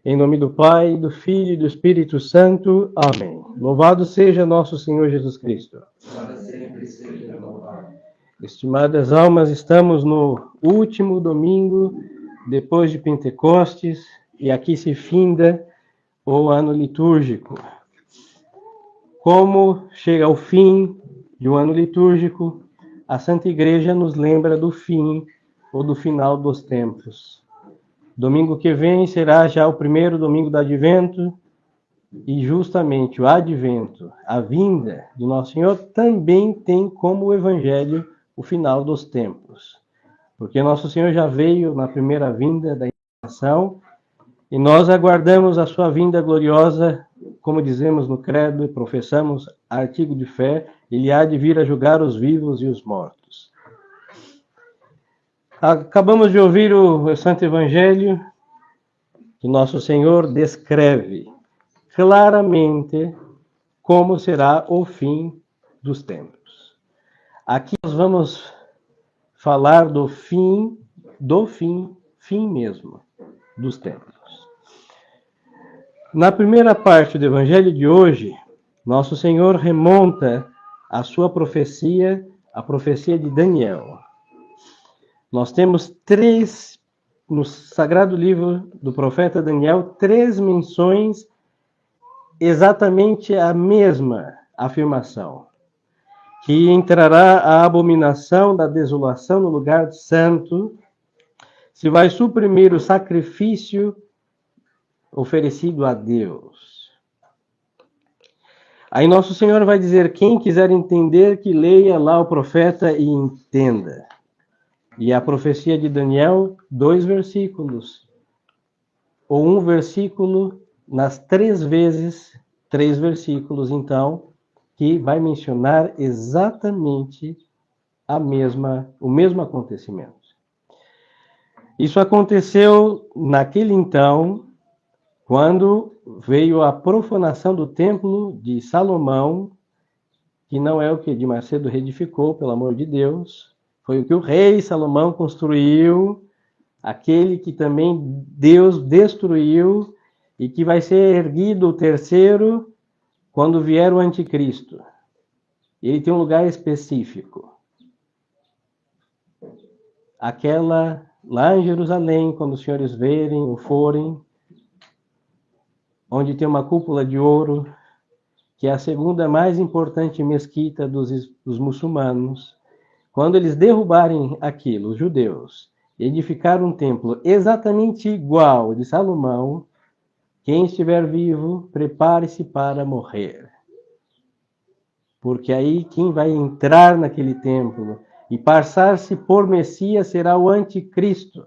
Em nome do Pai, do Filho e do Espírito Santo. Amém. Louvado seja nosso Senhor Jesus Cristo. Para sempre seja louvado. Estimadas almas, estamos no último domingo depois de Pentecostes e aqui se finda o ano litúrgico. Como chega ao fim de um ano litúrgico, a Santa Igreja nos lembra do fim ou do final dos tempos. Domingo que vem será já o primeiro domingo do Advento, e justamente o Advento, a vinda de Nosso Senhor, também tem como Evangelho o final dos tempos. Porque Nosso Senhor já veio na primeira vinda da encarnação, e nós aguardamos a sua vinda gloriosa, como dizemos no credo e professamos, artigo de fé, ele há de vir a julgar os vivos e os mortos. Acabamos de ouvir o Santo Evangelho, que Nosso Senhor descreve claramente como será o fim dos tempos. Aqui nós vamos falar do fim mesmo, dos tempos. Na primeira parte do Evangelho de hoje, Nosso Senhor remonta a sua profecia, a profecia de Daniel. Nós temos no Sagrado Livro do profeta Daniel, 3 menções exatamente a mesma afirmação, que entrará a abominação da desolação no lugar santo, se vai suprimir o sacrifício oferecido a Deus. Aí Nosso Senhor vai dizer, quem quiser entender, que leia lá o profeta e entenda. E a profecia de Daniel, 2 versículos, ou 1 versículo, nas 3 vezes, 3 versículos, então, que vai mencionar exatamente o mesmo acontecimento. Isso aconteceu naquele então, quando veio a profanação do templo de Salomão, que não é o que de Macedo reedificou, pelo amor de Deus, foi o que o rei Salomão construiu, aquele que também Deus destruiu, e que vai ser erguido o terceiro quando vier o anticristo. Ele tem um lugar específico. Aquela lá em Jerusalém, quando os senhores verem ou forem, onde tem uma cúpula de ouro, que é a segunda mais importante mesquita dos muçulmanos. Quando eles derrubarem aquilo, os judeus, edificar um templo exatamente igual ao de Salomão, quem estiver vivo, prepare-se para morrer. Porque aí quem vai entrar naquele templo e passar-se por Messias será o anticristo.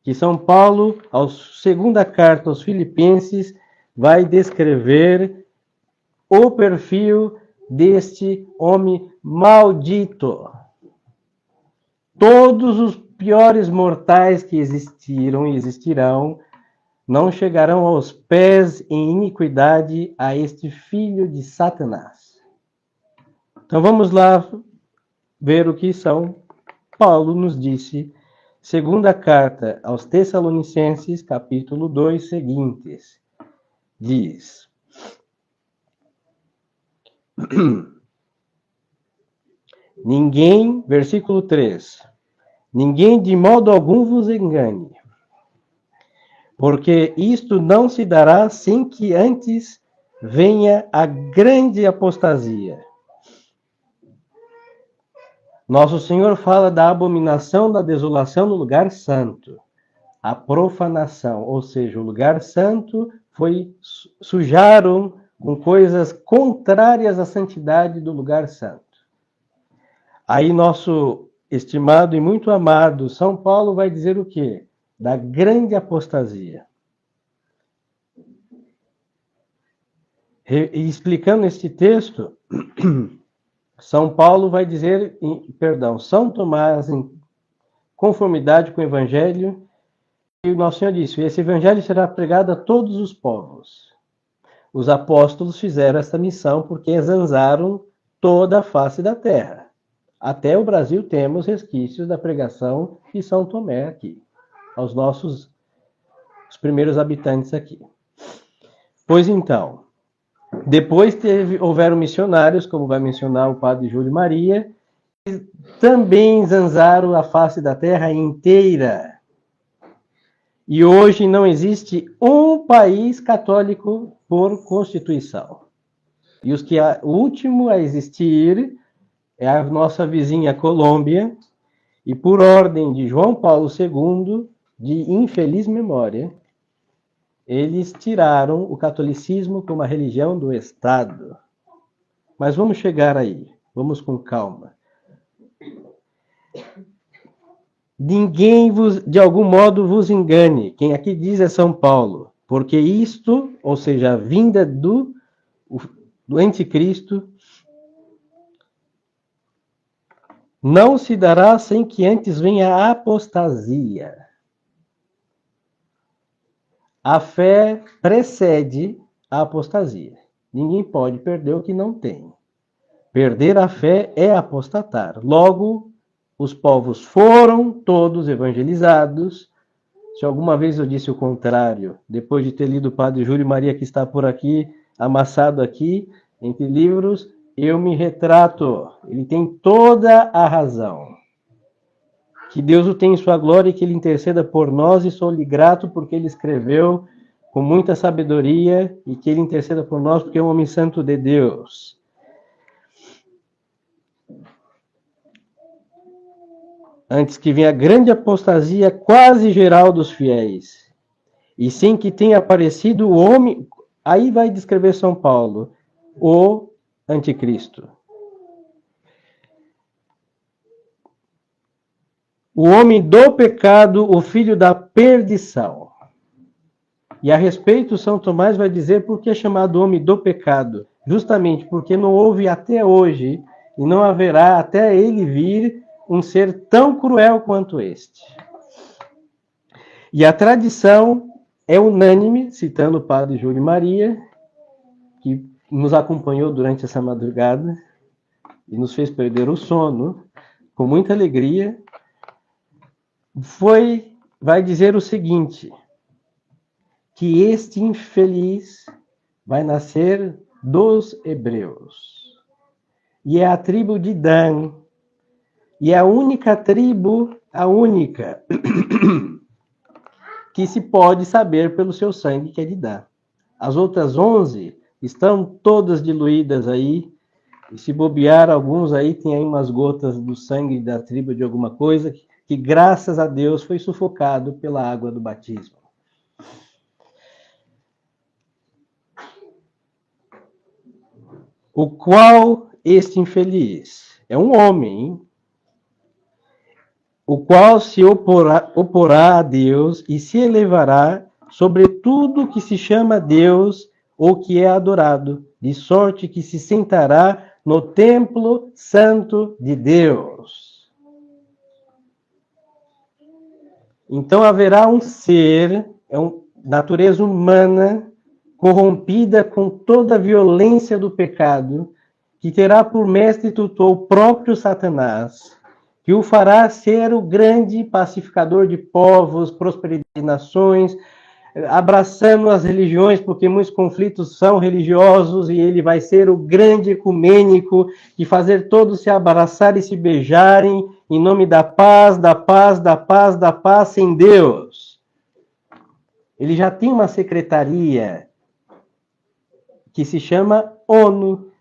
Que São Paulo, a segunda carta aos Filipenses, vai descrever o perfil deste homem maldito. Todos os piores mortais que existiram e existirão não chegarão aos pés em iniquidade a este filho de Satanás. Então vamos lá ver o que São Paulo nos disse, segunda carta aos Tessalonicenses, capítulo 2, seguintes. Diz: Ninguém, versículo 3, ninguém de modo algum vos engane, porque isto não se dará sem que antes venha a grande apostasia. Nosso Senhor fala da abominação da desolação no lugar santo, a profanação, ou seja, o lugar santo sujaram com coisas contrárias à santidade do lugar santo. Aí nosso estimado e muito amado São Paulo vai dizer o quê? Da grande apostasia. E explicando este texto, São Paulo vai dizer, São Tomás, em conformidade com o Evangelho, e o Nosso Senhor disse, esse Evangelho será pregado a todos os povos. Os apóstolos fizeram esta missão porque exanzaram toda a face da terra. Até o Brasil temos resquícios da pregação de São Tomé aqui, aos nossos os primeiros habitantes aqui. Pois então, depois houveram missionários, como vai mencionar o padre Júlio Maria, que também zanzaram a face da terra inteira. E hoje não existe um país católico por Constituição. E o último a existir é a nossa vizinha Colômbia, e por ordem de João Paulo II, de infeliz memória, eles tiraram o catolicismo como a religião do Estado. Mas vamos chegar aí, vamos com calma. Ninguém de algum modo vos engane. Quem aqui diz é São Paulo, porque isto, ou seja, a vinda do anticristo, não se dará sem que antes venha a apostasia. A fé precede a apostasia. Ninguém pode perder o que não tem. Perder a fé é apostatar. Logo, os povos foram todos evangelizados. Se alguma vez eu disse o contrário, depois de ter lido o padre Júlio Maria, que está por aqui, amassado aqui, entre livros, eu me retrato. Ele tem toda a razão. Que Deus o tenha em sua glória e que Ele interceda por nós, e sou-lhe grato porque Ele escreveu com muita sabedoria, e que Ele interceda por nós porque é um homem santo de Deus. Antes que venha a grande apostasia quase geral dos fiéis, e sem que tenha aparecido o homem, aí vai descrever São Paulo, o anticristo. O homem do pecado, o filho da perdição. E a respeito, São Tomás vai dizer por que é chamado homem do pecado. Justamente porque não houve até hoje, e não haverá até ele vir, um ser tão cruel quanto este. E a tradição é unânime, citando o padre Júlio Maria, que nos acompanhou durante essa madrugada, e nos fez perder o sono, com muita alegria, vai dizer o seguinte, que este infeliz vai nascer dos hebreus. E é a tribo de Dan. E é a única tribo, que se pode saber pelo seu sangue, que é de Dan. As outras 11 estão todas diluídas aí. E se bobear, alguns aí tem aí umas gotas do sangue da tribo de alguma coisa, que graças a Deus foi sufocado pela água do batismo. O qual este infeliz é um homem, hein? O qual se oporá a Deus e se elevará sobre tudo que se chama Deus ou que é adorado, de sorte que se sentará no templo santo de Deus. Então haverá um ser, natureza humana, corrompida com toda a violência do pecado, que terá por mestre e tutor o próprio Satanás, que o fará ser o grande pacificador de povos, prosperidade de nações, abraçando as religiões, porque muitos conflitos são religiosos, e ele vai ser o grande ecumênico, e fazer todos se abraçarem e se beijarem, em nome da paz, da paz, da paz, da paz sem Deus. Ele já tem uma secretaria que se chama ONU.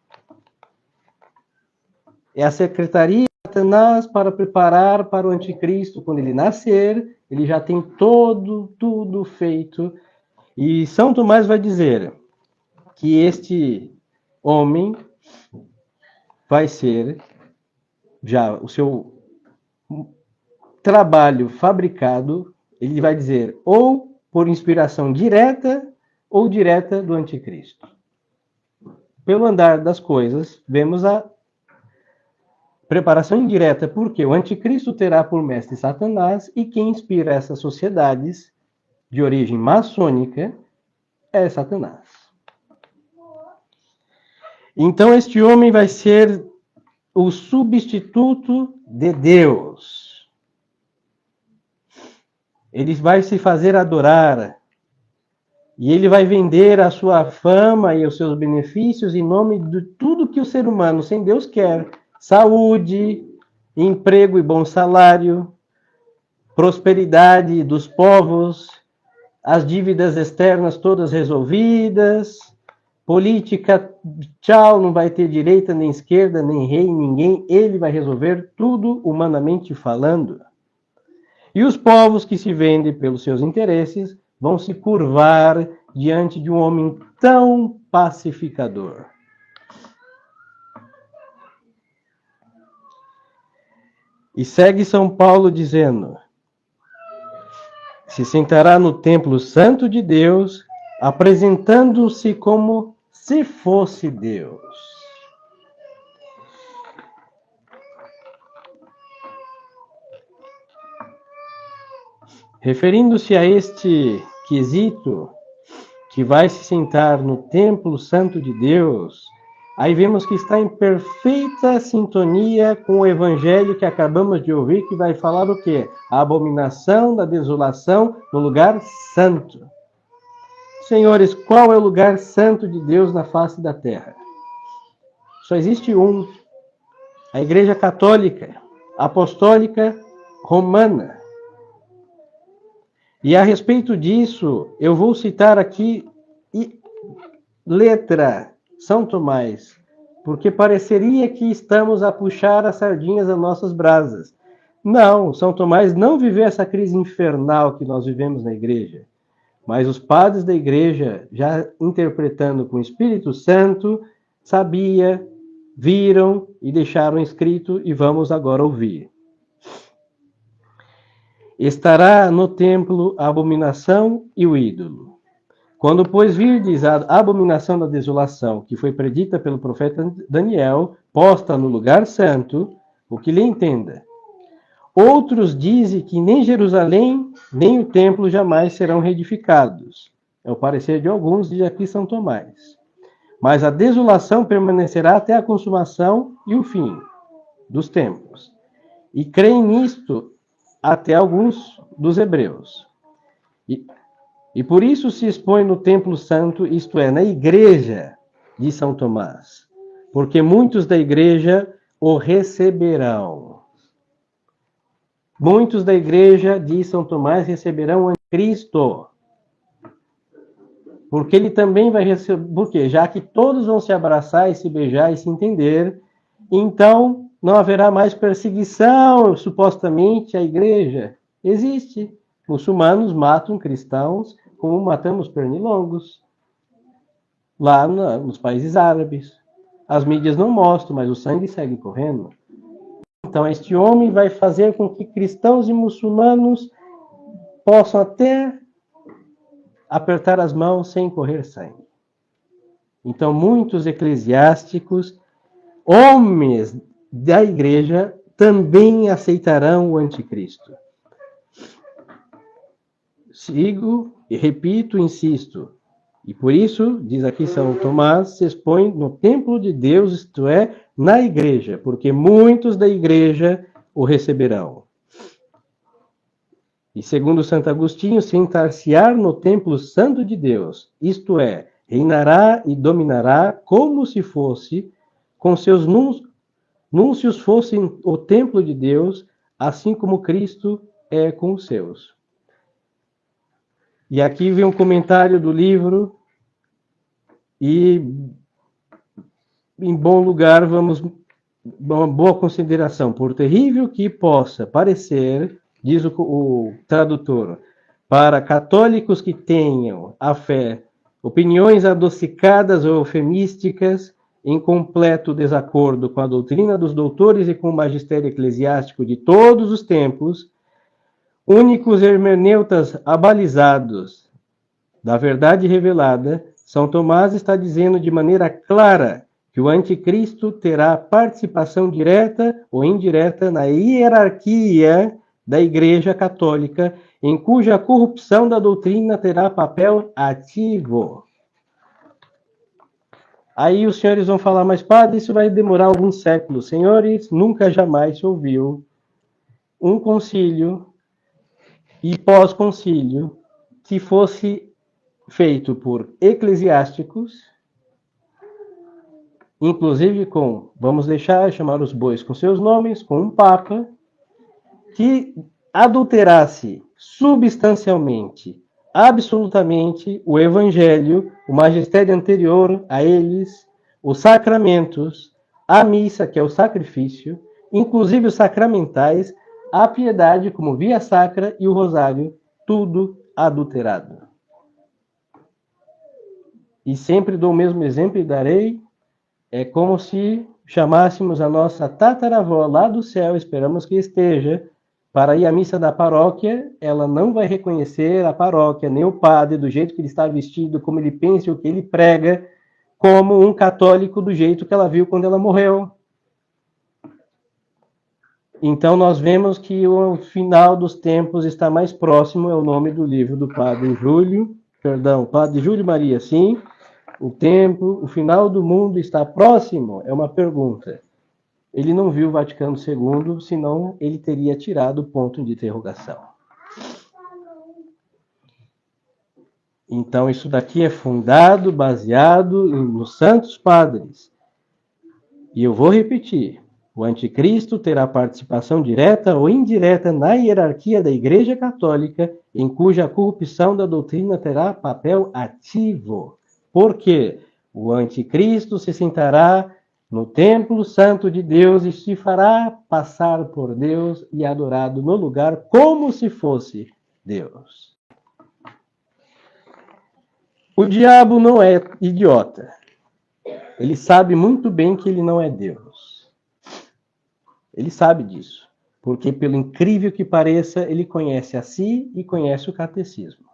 É a secretaria de Satanás para preparar para o anticristo. Quando ele nascer, ele já tem tudo feito. E São Tomás vai dizer que este homem vai ser já o seu trabalho fabricado, ele vai dizer, ou por inspiração direta ou direta do anticristo. Pelo andar das coisas, vemos a preparação indireta, porque o anticristo terá por mestre Satanás, e quem inspira essas sociedades de origem maçônica é Satanás. Então este homem vai ser o substituto de Deus. Ele vai se fazer adorar E ele vai vender a sua fama e os seus benefícios em nome de tudo que o ser humano sem Deus quer. Saúde, emprego e bom salário, prosperidade dos povos, as dívidas externas todas resolvidas, política, tchau, não vai ter direita, nem esquerda, nem rei, ninguém, ele vai resolver tudo humanamente falando. E os povos que se vendem pelos seus interesses vão se curvar diante de um homem tão pacificador. E segue São Paulo dizendo: se sentará no templo santo de Deus, apresentando-se como se fosse Deus. Referindo-se a este quesito, que vai se sentar no templo santo de Deus, aí vemos que está em perfeita sintonia com o evangelho que acabamos de ouvir, que vai falar o quê? A abominação da desolação no lugar santo. Senhores, qual é o lugar santo de Deus na face da terra? Só existe um. A Igreja Católica, Apostólica, Romana. E a respeito disso, eu vou citar aqui letra São Tomás, porque pareceria que estamos a puxar as sardinhas das nossas brasas. Não, São Tomás não viveu essa crise infernal que nós vivemos na igreja. Mas os padres da igreja, já interpretando com o Espírito Santo, sabia, viram e deixaram escrito, e vamos agora ouvir. Estará no templo a abominação e o ídolo. Quando, pois, virdes a abominação da desolação, que foi predita pelo profeta Daniel, posta no lugar santo, o que lhe entenda. Outros dizem que nem Jerusalém, nem o templo jamais serão reedificados. É o parecer de alguns, diz aqui São Tomás. Mas a desolação permanecerá até a consumação e o fim dos tempos. E creem nisto até alguns dos hebreus. E por isso se expõe no templo santo, isto é, na igreja de São Tomás. Porque muitos da igreja o receberão. Muitos da igreja de São Tomás receberão o anticristo. Porque ele também vai receber. Porque já que todos vão se abraçar e se beijar e se entender, então não haverá mais perseguição, supostamente, à igreja. Existe. Muçulmanos matam cristãos como matamos pernilongos. Lá nos países árabes. As mídias não mostram, mas o sangue segue correndo. Então, este homem vai fazer com que cristãos e muçulmanos possam até apertar as mãos sem correr sangue. Então, muitos eclesiásticos, homens da igreja, também aceitarão o anticristo. Sigo e repito, insisto. E por isso, diz aqui São Tomás, se expõe no templo de Deus, isto é, na igreja, porque muitos da igreja o receberão. E segundo Santo Agostinho, sentar-se-á no templo santo de Deus, isto é, reinará e dominará como se fosse, com seus núncios fossem o templo de Deus, assim como Cristo é com os seus. E aqui vem um comentário do livro, e em bom lugar, uma boa consideração. Por terrível que possa parecer, diz o tradutor, para católicos que tenham a fé, opiniões adocicadas ou eufemísticas, em completo desacordo com a doutrina dos doutores e com o magistério eclesiástico de todos os tempos, únicos hermeneutas abalizados da verdade revelada, São Tomás está dizendo de maneira clara que o anticristo terá participação direta ou indireta na hierarquia da Igreja Católica, em cuja corrupção da doutrina terá papel ativo. Aí os senhores vão falar, mas padre, isso vai demorar alguns séculos. Senhores, nunca jamais se ouviu um concílio e pós-concílio que fosse feito por eclesiásticos, inclusive vamos chamar os bois com seus nomes, com um papa, que adulterasse substancialmente, absolutamente, o evangelho, o magistério anterior a eles, os sacramentos, a missa, que é o sacrifício, inclusive os sacramentais, a piedade como via sacra e o rosário, tudo adulterado. E sempre dou o mesmo exemplo e darei, é como se chamássemos a nossa tataravó lá do céu, esperamos que esteja, para ir à missa da paróquia, ela não vai reconhecer a paróquia, nem o padre, do jeito que ele está vestido, como ele pensa, o que ele prega, como um católico do jeito que ela viu quando ela morreu. Então nós vemos que o final dos tempos está mais próximo, é o nome do livro do Padre Júlio Maria, sim. O final do mundo está próximo? É uma pergunta. Ele não viu o Vaticano II, senão ele teria tirado o ponto de interrogação. Então, isso daqui é fundado, baseado nos Santos Padres. E eu vou repetir. O anticristo terá participação direta ou indireta na hierarquia da Igreja Católica, em cuja corrupção da doutrina terá papel ativo. Por quê? O anticristo se sentará no templo santo de Deus e se fará passar por Deus e adorado no lugar como se fosse Deus. O diabo não é idiota. Ele sabe muito bem que ele não é Deus. Ele sabe disso. Porque, pelo incrível que pareça, ele conhece a si e conhece o catecismo.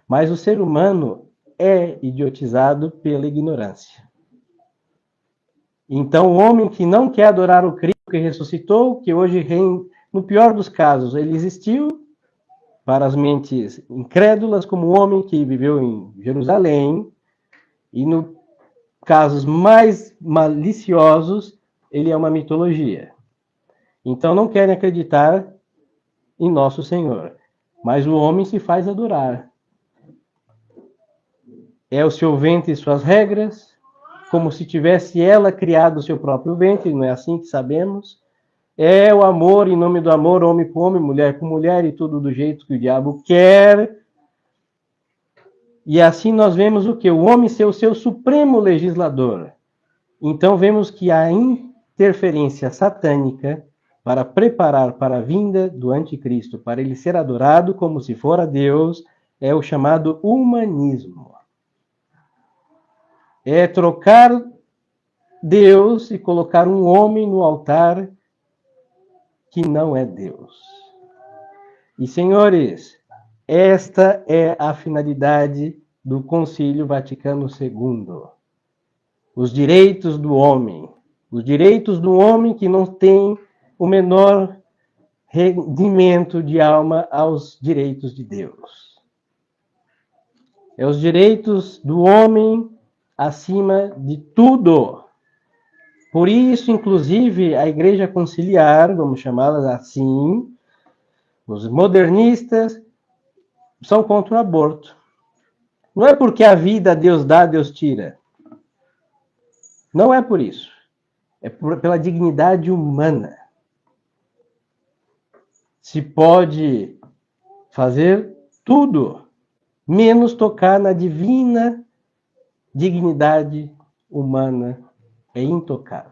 Mas o ser humano é idiotizado pela ignorância. Então, o homem que não quer adorar o Cristo que ressuscitou, que hoje, no pior dos casos, ele existiu, para as mentes incrédulas, como o homem que viveu em Jerusalém, e nos casos mais maliciosos, ele é uma mitologia. Então, não querem acreditar em Nosso Senhor, mas o homem se faz adorar. É o seu ventre e suas regras, como se tivesse ela criado o seu próprio ventre, não é assim que sabemos. É o amor, em nome do amor, homem com homem, mulher com mulher, e tudo do jeito que o diabo quer. E assim nós vemos o quê? O homem ser o seu supremo legislador. Então vemos que a interferência satânica para preparar para a vinda do anticristo, para ele ser adorado como se fora Deus, é o chamado humanismo. É trocar Deus e colocar um homem no altar que não é Deus. E, senhores, esta é a finalidade do Concílio Vaticano II. Os direitos do homem. Os direitos do homem que não tem o menor rendimento de alma aos direitos de Deus. É os direitos do homem acima de tudo. Por isso, inclusive, a Igreja Conciliar, vamos chamá-las assim, os modernistas são contra o aborto. Não é porque a vida Deus dá, Deus tira. Não é por isso. É pela dignidade humana. Se pode fazer tudo, menos tocar na divina dignidade humana, é intocável.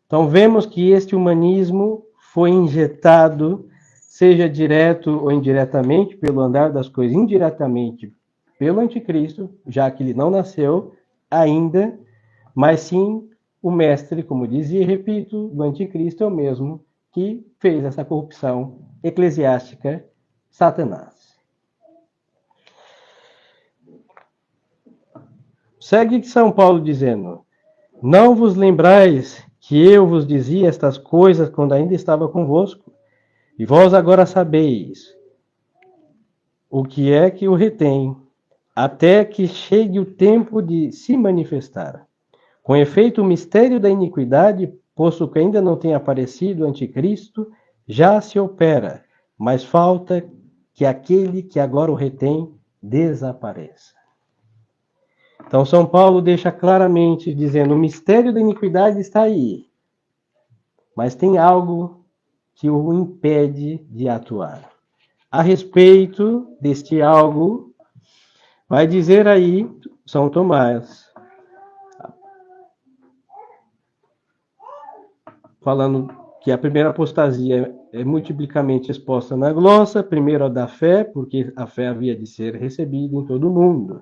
Então vemos que este humanismo foi injetado, seja direto ou indiretamente, pelo andar das coisas, indiretamente pelo anticristo, já que ele não nasceu ainda, mas sim o mestre, como dizia e repito, do anticristo é o mesmo que fez essa corrupção eclesiástica, Satanás. Segue São Paulo dizendo: não vos lembrais que eu vos dizia estas coisas quando ainda estava convosco? E vós agora sabeis o que é que o retém, até que chegue o tempo de se manifestar. Com efeito, o mistério da iniquidade, posto que ainda não tenha aparecido o anticristo, já se opera, mas falta que aquele que agora o retém desapareça. Então, São Paulo deixa claramente dizendo: o mistério da iniquidade está aí, mas tem algo que o impede de atuar. A respeito deste algo, vai dizer aí São Tomás, falando que a primeira apostasia é multiplicamente exposta na glossa, primeiro a da fé, porque a fé havia de ser recebida em todo o mundo.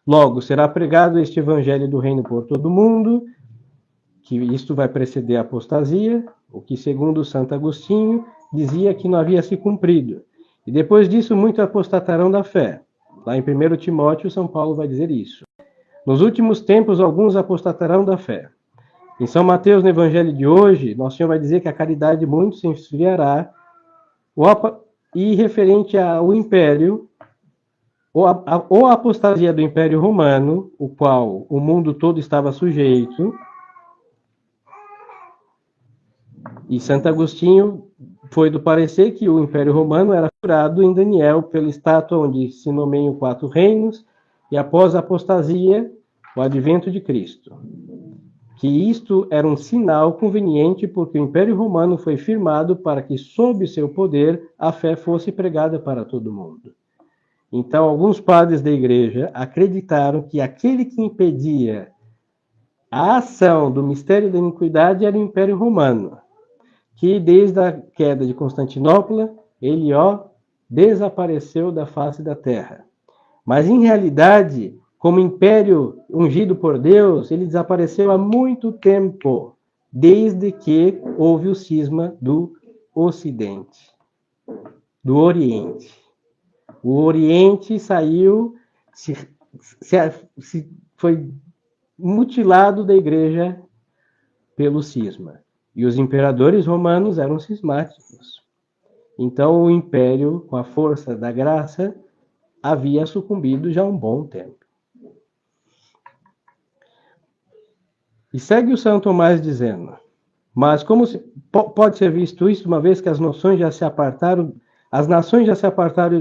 Logo, será pregado este evangelho do reino por todo o mundo, que isto vai preceder a apostasia, o que, segundo Santo Agostinho, dizia que não havia se cumprido. E depois disso, muitos apostatarão da fé. Lá em 1 Timóteo, São Paulo vai dizer isso. Nos últimos tempos, alguns apostatarão da fé. Em São Mateus, no Evangelho de hoje, Nosso Senhor vai dizer que a caridade de muitos se esfriará, e referente ao império, ou a apostasia do Império Romano, o qual o mundo todo estava sujeito, e Santo Agostinho foi do parecer que o Império Romano era curado em Daniel pela estátua onde se nomeiam 4 reinos, e após a apostasia, o advento de Cristo. Que isto era um sinal conveniente porque o Império Romano foi firmado para que, sob seu poder, a fé fosse pregada para todo mundo. Então, alguns padres da igreja acreditaram que aquele que impedia a ação do mistério da iniquidade era o Império Romano, que desde a queda de Constantinopla, ele desapareceu da face da terra. Mas, em realidade, como império ungido por Deus, ele desapareceu há muito tempo, desde que houve o cisma do Ocidente, do Oriente. O Oriente saiu, foi mutilado da igreja pelo cisma. E os imperadores romanos eram cismáticos. Então o império, com a força da graça, havia sucumbido já há um bom tempo. E segue o São Tomás dizendo: mas como pode ser visto isso, uma vez que as nações já se apartaram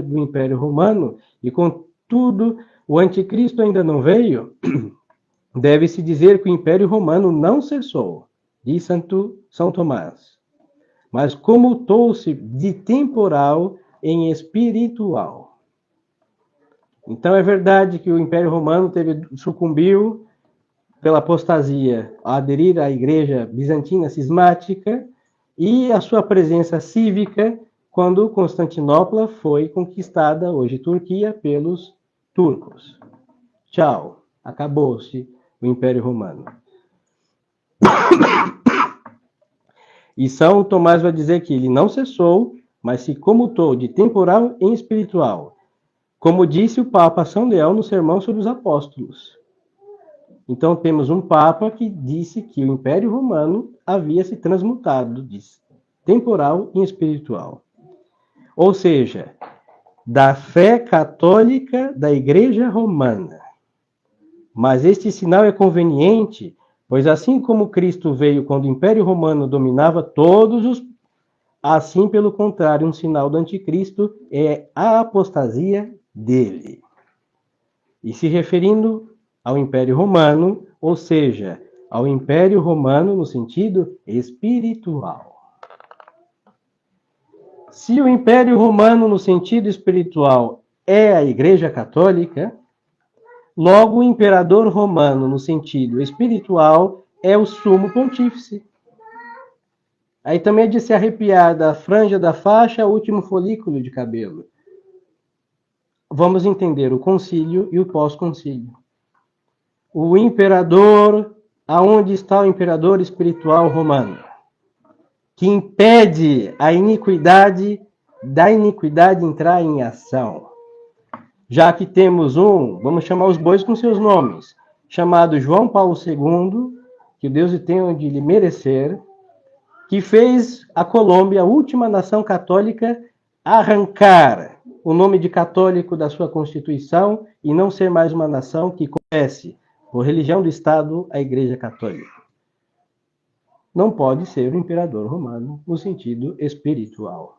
do Império Romano, e contudo o anticristo ainda não veio, deve-se dizer que o Império Romano não cessou, diz São Tomás, mas comutou-se de temporal em espiritual. Então é verdade que o Império Romano sucumbiu pela apostasia, a aderir à igreja bizantina cismática, e a sua presença cívica quando Constantinopla foi conquistada, hoje Turquia, pelos turcos. Tchau, acabou-se o Império Romano. E São Tomás vai dizer que ele não cessou, mas se comutou de temporal em espiritual, como disse o Papa São Leão no Sermão sobre os Apóstolos. Então temos um Papa que disse que o Império Romano havia se transmutado de temporal em espiritual. Ou seja, da fé católica da Igreja Romana. Mas este sinal é conveniente, pois assim como Cristo veio quando o Império Romano dominava todos os... Assim, pelo contrário, um sinal do anticristo é a apostasia dele. E se referindo ao Império Romano, ou seja, ao Império Romano no sentido espiritual. Se o Império Romano no sentido espiritual é a Igreja Católica, logo o Imperador Romano no sentido espiritual é o Sumo Pontífice. Aí também é de se arrepiar da franja da faixa ao último folículo de cabelo. Vamos entender o concílio e o pós-concílio. O imperador, aonde está o imperador espiritual romano? Que impede a iniquidade, da iniquidade entrar em ação. Já que temos vamos chamar os bois com seus nomes, chamado João Paulo II, que o Deus lhe tenha de lhe merecer, que fez a Colômbia, a última nação católica, arrancar o nome de católico da sua Constituição e não ser mais uma nação que conhece por religião do Estado a Igreja Católica. Não pode ser o imperador romano no sentido espiritual.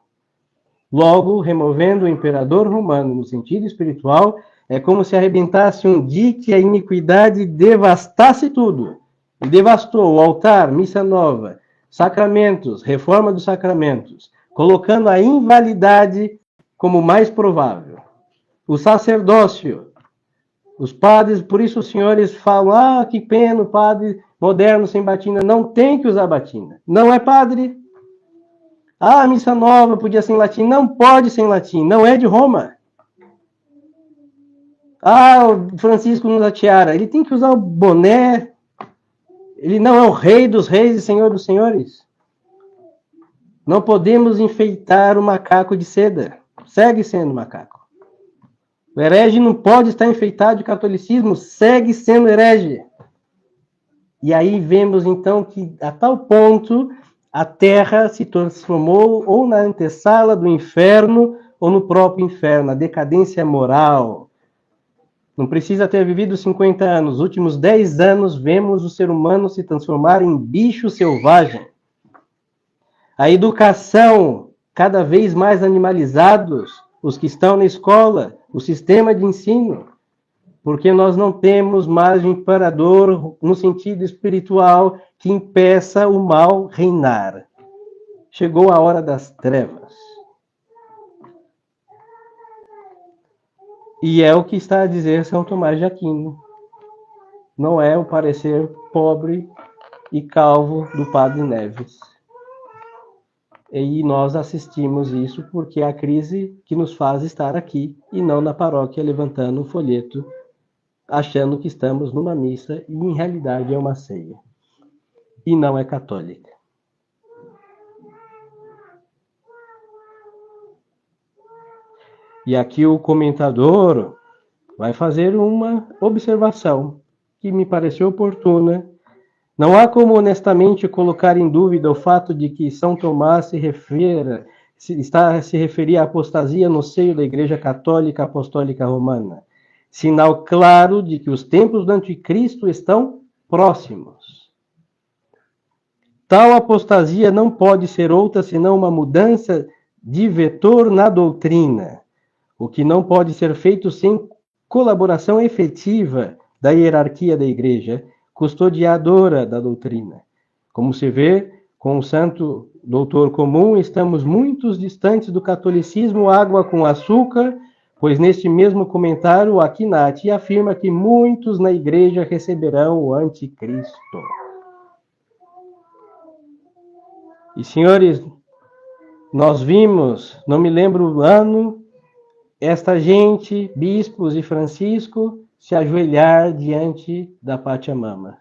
Logo, removendo o imperador romano no sentido espiritual, é como se arrebentasse um dique e a iniquidade devastasse tudo. E devastou o altar, missa nova, sacramentos, reforma dos sacramentos, colocando a invalidade como mais provável. O sacerdócio, os padres, por isso os senhores falam, que pena, o padre moderno sem batina, não tem que usar batina. Não é padre. Missa nova podia ser em latim. Não pode ser em latim, não é de Roma. O Francisco usa tiara. Ele tem que usar o boné. Ele não é o rei dos reis e senhor dos senhores. Não podemos enfeitar o macaco de seda. Segue sendo macaco. O herege não pode estar enfeitado de catolicismo. Segue sendo herege. E aí vemos então que a tal ponto a terra se transformou ou na antessala do inferno ou no próprio inferno, a decadência moral. Não precisa ter vivido 50 anos. Nos últimos 10 anos, vemos o ser humano se transformar em bicho selvagem. A educação, cada vez mais animalizados, os que estão na escola, o sistema de ensino, porque nós não temos mais um imperador no sentido espiritual que impeça o mal reinar. Chegou a hora das trevas. E é o que está a dizer São Tomás de Aquino. Não é o parecer pobre e calvo do Padre Neves. E nós assistimos isso porque é a crise que nos faz estar aqui e não na paróquia levantando um folheto, achando que estamos numa missa e em realidade é uma ceia. E não é católica. E aqui o comentador vai fazer uma observação que me pareceu oportuna. Não há como honestamente colocar em dúvida o fato de que São Tomás se referia à apostasia no seio da Igreja Católica Apostólica Romana. Sinal claro de que os tempos do anticristo estão próximos. Tal apostasia não pode ser outra senão uma mudança de vetor na doutrina, o que não pode ser feito sem colaboração efetiva da hierarquia da Igreja, custodiadora da doutrina. Como se vê, com o santo doutor comum, estamos muito distantes do catolicismo água com açúcar, pois neste mesmo comentário, o Akinati afirma que muitos na Igreja receberão o anticristo. E, senhores, nós vimos, não me lembro o ano, esta gente, bispos e Francisco, se ajoelhar diante da Pachamama.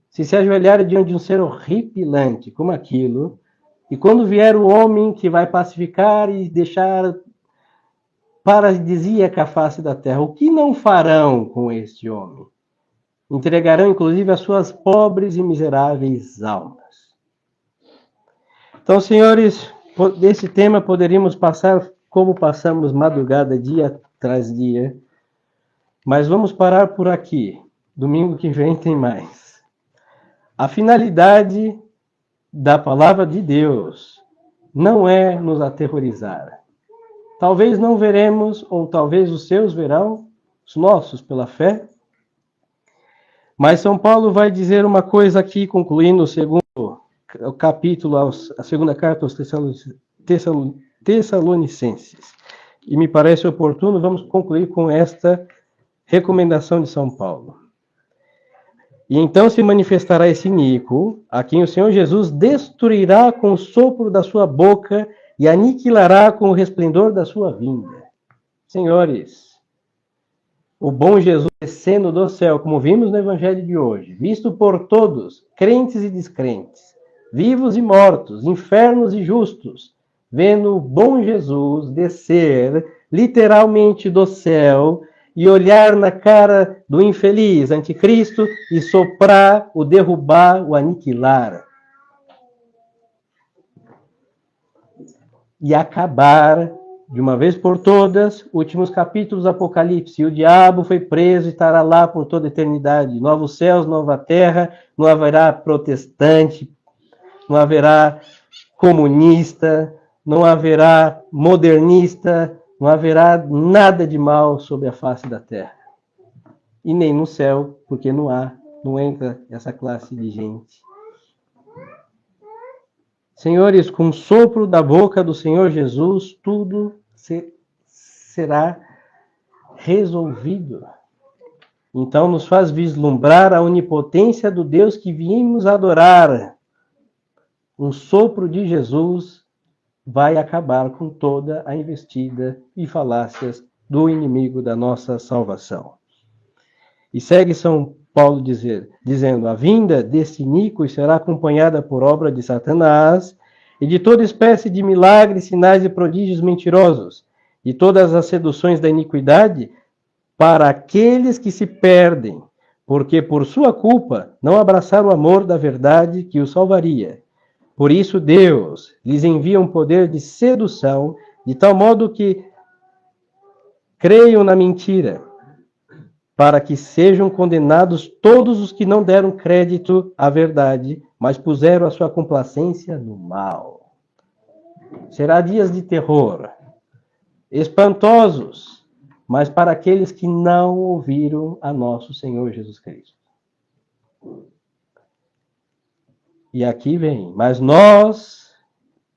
Se ajoelhar diante de um ser horripilante como aquilo, e quando vier o homem que vai pacificar e deixar paradisíaca a face da terra, o que não farão com este homem? Entregarão, inclusive, as suas pobres e miseráveis almas. Então, senhores, desse tema poderíamos passar como passamos madrugada, dia tras dia, mas vamos parar por aqui. Domingo que vem tem mais. A finalidade da palavra de Deus não é nos aterrorizar. Talvez não veremos, ou talvez os seus verão, os nossos pela fé. Mas São Paulo vai dizer uma coisa aqui, concluindo o segundo capítulo, a segunda carta aos Tessalonicenses. E me parece oportuno, vamos concluir com esta recomendação de São Paulo. E então se manifestará esse iníquo, a quem o Senhor Jesus destruirá com o sopro da sua boca e aniquilará com o resplendor da sua vinda. Senhores, o bom Jesus descendo do céu, como vimos no Evangelho de hoje, visto por todos, crentes e descrentes, vivos e mortos, infernos e justos, vendo o bom Jesus descer literalmente do céu e olhar na cara do infeliz anticristo e soprar, o derrubar, o aniquilar. E acabar, de uma vez por todas, últimos capítulos do Apocalipse. E o diabo foi preso e estará lá por toda a eternidade. Novos céus, nova terra, não haverá protestante, não haverá comunista, não haverá modernista, não haverá nada de mal sobre a face da terra. E nem no céu, porque não entra essa classe de gente. Senhores, com o sopro da boca do Senhor Jesus, tudo será resolvido. Então nos faz vislumbrar a onipotência do Deus que viemos adorar. Um sopro de Jesus vai acabar com toda a investida e falácias do inimigo da nossa salvação. E segue São Paulo dizendo, a vinda desse iníquo será acompanhada por obra de Satanás e de toda espécie de milagres, sinais e prodígios mentirosos, e todas as seduções da iniquidade para aqueles que se perdem, porque por sua culpa não abraçaram o amor da verdade que os salvaria. Por isso Deus lhes envia um poder de sedução, de tal modo que creiam na mentira, para que sejam condenados todos os que não deram crédito à verdade, mas puseram a sua complacência no mal. Será dias de terror, espantosos, mas para aqueles que não ouviram a nosso Senhor Jesus Cristo. E aqui vem, mas nós,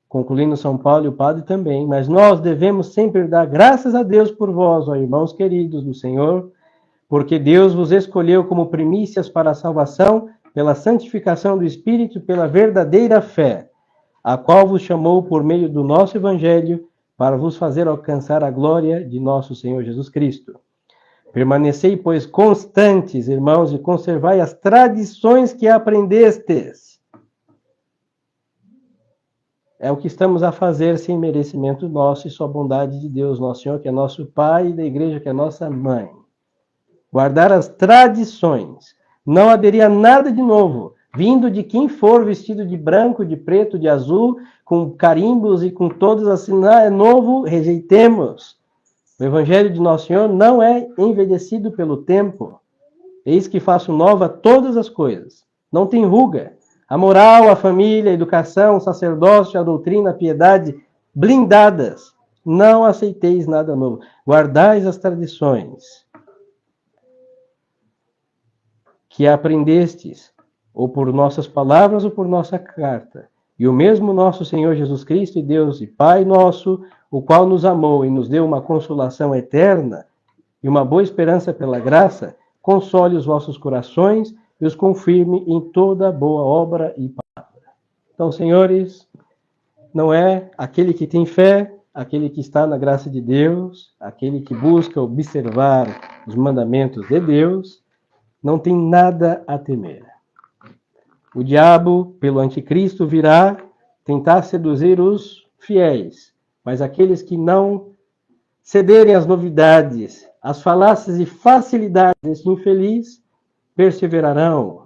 concluindo São Paulo e o Padre também, mas nós devemos sempre dar graças a Deus por vós, ó irmãos queridos do Senhor, porque Deus vos escolheu como primícias para a salvação, pela santificação do Espírito, pela verdadeira fé, a qual vos chamou por meio do nosso Evangelho, para vos fazer alcançar a glória de nosso Senhor Jesus Cristo. Permanecei, pois, constantes, irmãos, e conservai as tradições que aprendestes. É o que estamos a fazer sem merecimento nosso e só bondade de Deus, nosso Senhor, que é nosso Pai, e da Igreja, que é nossa Mãe. Guardar as tradições, não aderir a nada de novo, vindo de quem for vestido de branco, de preto, de azul, com carimbos e com todos assim, é novo, rejeitemos. O Evangelho de Nosso Senhor não é envelhecido pelo tempo. Eis que faço nova todas as coisas. Não tem ruga. A moral, a família, a educação, o sacerdócio, a doutrina, a piedade, blindadas. Não aceiteis nada novo. Guardais as tradições que aprendestes, ou por nossas palavras ou por nossa carta. E o mesmo nosso Senhor Jesus Cristo e Deus e Pai nosso, o qual nos amou e nos deu uma consolação eterna e uma boa esperança pela graça, console os vossos corações e os confirme em toda boa obra e palavra. Então, senhores, não é aquele que tem fé, aquele que está na graça de Deus, aquele que busca observar os mandamentos de Deus, não tem nada a temer. O diabo, pelo anticristo, virá tentar seduzir os fiéis, mas aqueles que não cederem às novidades, às falácias e facilidades deste infeliz, perseverarão.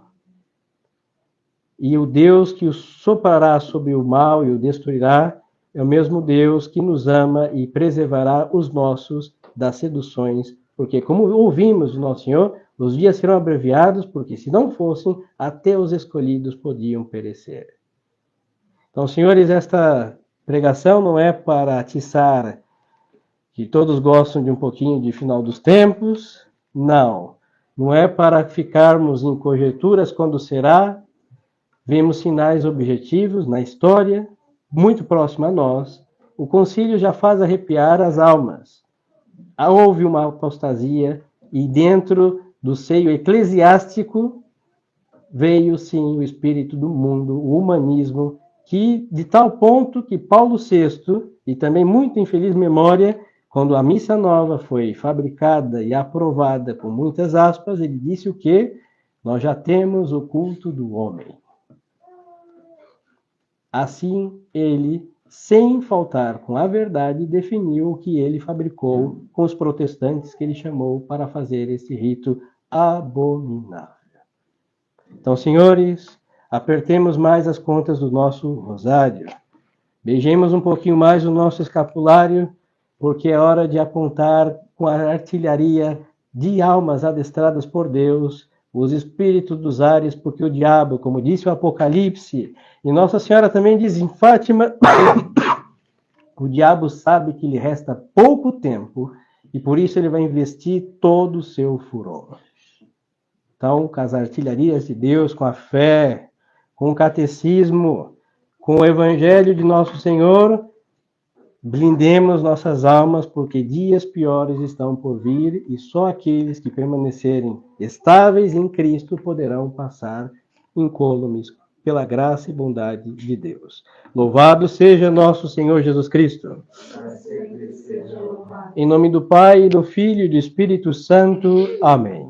E o Deus que os soprará sobre o mal e o destruirá é o mesmo Deus que nos ama e preservará os nossos das seduções, porque, como ouvimos de Nosso Senhor, os dias serão abreviados, porque se não fossem, até os escolhidos podiam perecer. Então, senhores, esta pregação não é para atiçar que todos gostam de um pouquinho de final dos tempos, não. Não é para ficarmos em conjecturas quando será. Vemos sinais objetivos na história, muito próximo a nós. O concílio já faz arrepiar as almas. Houve uma apostasia e dentro do seio eclesiástico veio sim o espírito do mundo, o humanismo, que de tal ponto que Paulo VI, e também muito infeliz memória, quando a missa nova foi fabricada e aprovada com muitas aspas, ele disse o quê? Nós já temos o culto do homem. Assim, ele, sem faltar com a verdade, definiu o que ele fabricou com os protestantes que ele chamou para fazer esse rito abominável. Então, senhores, apertemos mais as contas do nosso rosário. Beijemos um pouquinho mais o nosso escapulário, porque é hora de apontar com a artilharia de almas adestradas por Deus, os espíritos dos ares, porque o diabo, como disse o Apocalipse, e Nossa Senhora também diz em Fátima, O diabo sabe que lhe resta pouco tempo e por isso ele vai investir todo o seu furor. Então, com as artilharias de Deus, com a fé, com o catecismo, com o evangelho de nosso Senhor, blindemos nossas almas, porque dias piores estão por vir e só aqueles que permanecerem estáveis em Cristo poderão passar incólumes pela graça e bondade de Deus. Louvado seja nosso Senhor Jesus Cristo. Em nome do Pai, do Filho e do Espírito Santo. Amém.